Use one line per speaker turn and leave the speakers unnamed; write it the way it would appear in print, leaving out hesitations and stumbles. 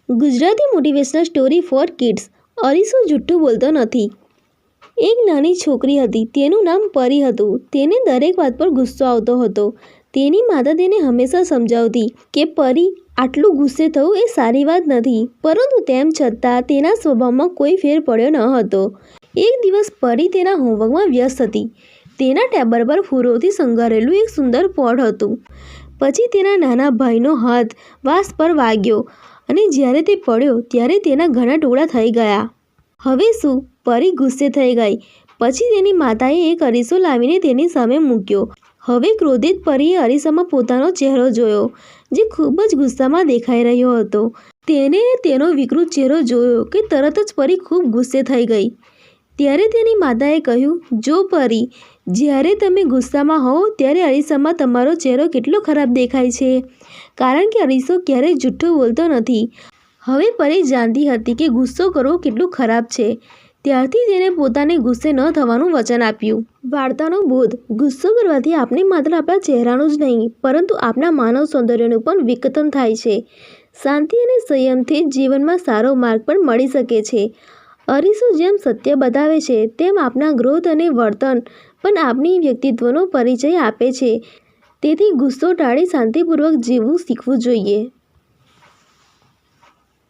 Gujarati motivational story four kids. અરીસો જુઠ્ઠું બોલતો નથી. એક નાની છોકરી હતી. તેનું નામ પરી હતું. તેને દરેક વાત પર ગુસ્સો આવતો હતો. તેની માતા તેને હંમેશા સમજાવતી કે પરી, આટલું ગુસ્સે થવું એ સારી વાત નથી. પરંતુ તેમ છતાં તેના સ્વભાવમાં કોઈ ફેર પડ્યો ન હતો. એક દિવસ પરી તેના હોમવર્કમાં વ્યસ્ત હતી. તેના ટેબલ પર ફૂલોથી શણગારેલું એક સુંદર પોટ હતું. પછી તેના નાના ભાઈનો હાથ વાંસ પર વાગ્યો અને જ્યારે તે પડ્યો ત્યારે તેના ઘણા ટુકડા થઈ ગયા. હવે શું? પરી ગુસ્સે થઈ ગઈ. પછી તેની માતાએ એક અરીસો લાવીને તેની સામે મૂક્યો. હવે ક્રોધિત પરીએ અરીસામાં પોતાનો ચહેરો જોયો, જે ખૂબ જ ગુસ્સામાં દેખાઈ રહ્યો હતો. તેને તેનો વિકૃત ચહેરો જોયો કે તરત જ પરી ખૂબ ગુસ્સે થઈ ગઈ. ત્યારે તેની માતાએ કહ્યું, જો પરી, જ્યારે તમે ગુસ્સામાં હો ત્યારે અરીસામાં તમારો ચહેરો કેટલો ખરાબ દેખાય છે, કારણ કે અરીસો ક્યારેય જૂઠું બોલતો નથી. હવે પરી જાણતી હતી કે ગુસ્સો કરવો કેટલું ખરાબ છે. ત્યારથી તેને પોતાને ગુસ્સે ન થવાનું વચન આપ્યું. વાર્તાનો બોધ: ગુસ્સો કરવાથી આપણે માત્ર આપણા ચહેરાનું જ નહીં, પરંતુ આપણા માનવ સૌંદર્યનું પણ વિકતન થાય છે. શાંતિ અને સંયમથી જીવનમાં સારો માર્ગ પણ મળી શકે છે. અરીસો જેમ સત્ય બતાવે છે, તેમ આપણા ગ્રોથ અને વર્તન પણ આપણી વ્યક્તિત્વનો પરિચય આપે છે. તેથી ગુસ્સો ટાળી શાંતિપૂર્વક જીવવું શીખવું જોઈએ.